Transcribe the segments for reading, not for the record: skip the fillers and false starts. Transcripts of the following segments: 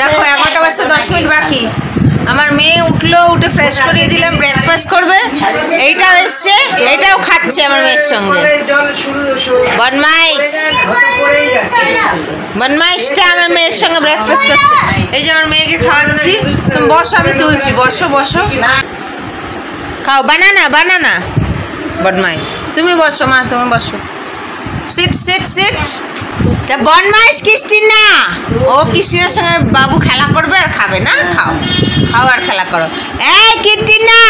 দেখো 11টা বাজতে 10 মিনিট বাকি। আমার মেয়ে উঠলো, উঠে ফ্রেশ করিয়ে দিলাম, ব্রেকফাস্ট করবে। এইটাও এসছে, এটাও খাচ্ছে আমার মেয়ের সঙ্গে। বদমাইশটা আমার মেয়ের সঙ্গে ব্রেকফাস্ট করছে। এই যে আমার মেয়েকে খাওয়াচ্ছি। তুমি বসো, আমি তুলছি। বসো বসো, খাও। বানানা বানানা। বদমাইশ, তুমি বসো মা, তুমি বসো। Sit sit sit. বদমাইশ ক্রিস্টিনা, ও ক্রিস্টিনার সঙ্গে বাবু খেলা করবে আর খাবে না। খাও খাও আর খেলা করো। এই ক্রিস্টিনা,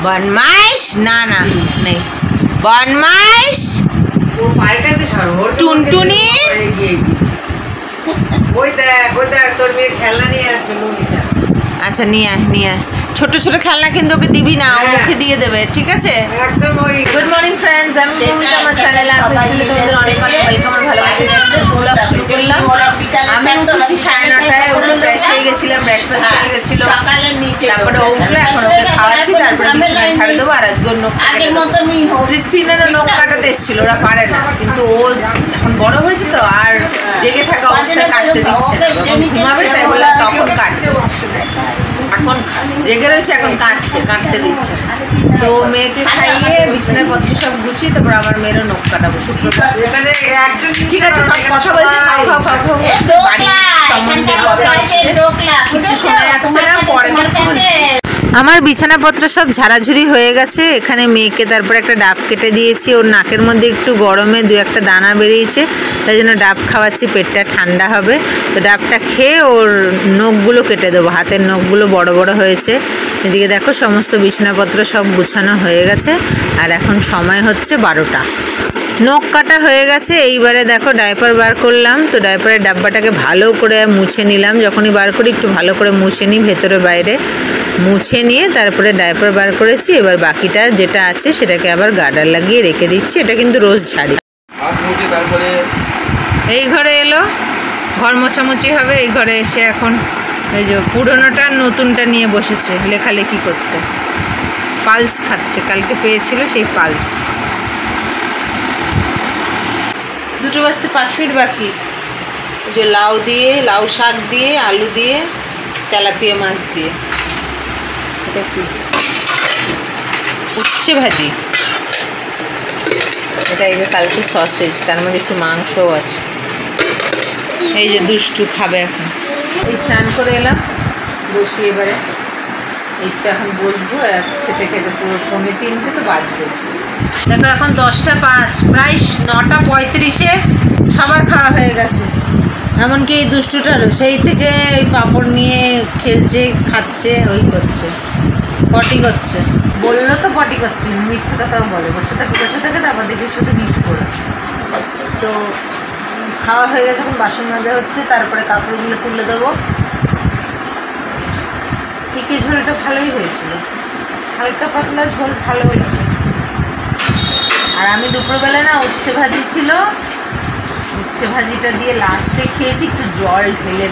বদমাইশ। না না নেই বদমাইশ। টুনটুনি, আচ্ছা নিয়ে আয় নিয়ে আয়। ছোট ছোট খেলনা কিন্তু ওকে দিবি না, ও মুখে দিয়ে দেবে, ঠিক আছে? গুড মর্নিং ফ্রেন্ডস, আমি মমিতা, আমার চ্যানেলে আপনাদের তোমাদের অনেক অনেক ওয়েলকাম আর ভালোবাসা জানাতে ব্লগ শুরু করলাম। আমি উঠেছি 9:30, উঠে ফ্রেশ হয়ে গেছিলাম, ব্রেকফাস্ট হয়ে গেছিল, তারপরে ও উঠলো, এখন ওকে খাওয়াচ্ছি, তারপরে বিছানায় ছাড়ে দেবো। আর আজকে নখ ক্রিস্টিনারও নখ কাটাতে এসেছিল, ওরা পারে না, কিন্তু ও এখন বড় হয়েছে তো আর জেগে থাকা অবস্থায় কাটতে দিচ্ছে না। যখন ঘুমাবে তাই বললাম তখন কাটতে, এখন জেগে রয়েছে, এখন কাটতে দিচ্ছে। তো মেয়েকে খাইয়ে বিছানার পত্র সব গুছিয়ে তারপর আমার মেয়েরও নখ কাটাবো শুক্রবার। ঠিক আছে, কথা বলছি, কিছু শোনা যাচ্ছে না, পরে আমার বিছানাপত্র সব ঝাড়াঝুড়ি হয়ে গেছে। এখানে মেয়েকে তারপরে একটা ডাব কেটে দিয়েছি, ওর নাকের মধ্যে একটু গরমে 2-1টা দানা বেরিয়েছে, তাই জন্য ডাব খাওয়াচ্ছি, পেটটা ঠান্ডা হবে। তো ডাবটা খেয়ে ওর নখগুলো কেটে দেবো, হাতের নখগুলো বড় বড় হয়েছে। এদিকে দেখো সমস্ত বিছানাপত্র সব গুছানো হয়ে গেছে, আর এখন সময় হচ্ছে 12টা। নখ কাটা হয়ে গেছে। এইবারে দেখো ডাইপার বার করলাম, তো ডাইপারের ডাব্বাটাকে ভালো করে মুছে নিলাম। যখনই বার করি একটু ভালো করে মুছে নিই, ভেতরে বাইরে মুছে নিয়ে তারপরে ডাইপার বার করেছি। এবার বাকিটা যেটা আছে সেটাকে আবার গার্ডার লাগিয়ে রেখে দিচ্ছি। এটা কিন্তু রোজ ঝাড়ি। এই ঘরে এলো, ঘর মোছামুছি হবে। এই ঘরে এসে এখন এই যে পুরোনোটা নতুনটা নিয়ে বসেছে লেখালেখি করতে। পালস খাচ্ছে, কালকে পেয়েছিল সেই পালস। 2টো বাজতে 5 মিনিট বাকি। যে লাউ দিয়ে, লাউ শাক দিয়ে, আলু দিয়ে, তেলাপিয়া মাছ দিয়ে, এটা কি উচ্ছে ভাজি। এটা এই যে কালকে সসেজ, তার মধ্যে একটু মাংসও আছে। এই যে দুষ্টু খাবে এখন। এই স্নান করে এলাম, বসি এবারে। এইটা এখন বসবো, খেতে খেতে পুরো 3:45 তো বাজবে। দেখো এখন 10:05, প্রায় 9:35-এ সবার খাওয়া হয়ে গেছে। এমনকি এই দুষ্টুটারও সেই থেকে ওই পাঁপড় নিয়ে খেলছে, খাচ্ছে, ওই করছে, পটি করছে। বললো তো পটি করছে, মিথ্যে কথাও বলে। বসে থাকে তারপর দেখি শুধু মিট করে। তো খাওয়া হয়ে গেছে, এখন বাসন মাজা হচ্ছে, তারপরে কাপড়গুলো তুলে দেবো। পিকে ঝোলটা ভালোই হয়েছিল, হালকা পাতলা ঝোল, ভালো হয়েছে। আর আমি দুপুরবেলা না উচ্ছে ভাজি ছিল, উচ্ছে ভাজিটা দিয়ে লাস্টে খেয়েছি একটু জল ঢেলে,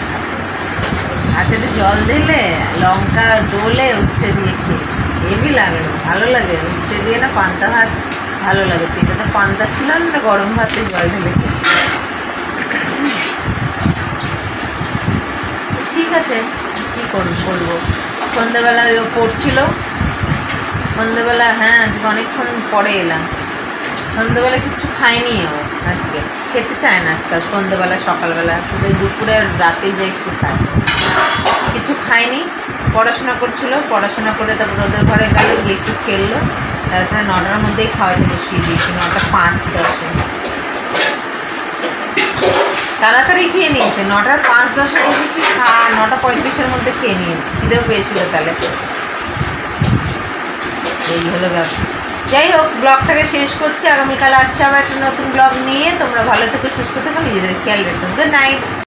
হাতে জল ঢেলে লঙ্কা ডলে উচ্ছে দিয়ে খেয়েছি। হেভি লাগলো, ভালো লাগে উচ্ছে দিয়ে না। পান্তা ভাত ভালো লাগে, পেটে তো পান্তা ছিল না, গরম ভাতে জল ঢেলে খেয়েছি। ঠিক আছে, কী করবো। সন্ধ্যেবেলায় ও পড়ছিল, সন্ধ্যেবেলা, হ্যাঁ আজকে অনেকক্ষণ পরে এলাম। সন্ধ্যেবেলা কিচ্ছু খায়নি ও, আজকে খেতে চায় না আজকাল। সন্ধ্যেবেলা সকালবেলা শুধু দুপুরে আর রাতে যে একটু খায়, কিছু খায়নি। পড়াশোনা করছিল, পড়াশোনা করে তারপর ওদের ঘরে গেল, গিয়ে একটু খেললো, তারপরে 9টার মধ্যেই খাওয়াতে বসিয়ে দিয়েছি। 9:05-10-এ তাড়াতাড়ি খেয়ে নিয়েছে। 9:05-10-এ বসেছি, 9:35-এর মধ্যে খেয়ে নিয়েছি। খিদেও পেয়েছিল তাহলে। এই হলো ব্যাপার। যাই হোক, ব্লগটাকে শেষ করছি। আগামীকাল আসছে আবার একটা নতুন ব্লগ নিয়ে। তোমরা ভালো থেকো, সুস্থ থেকো, নিজেদের খেয়াল রেখো। Good night.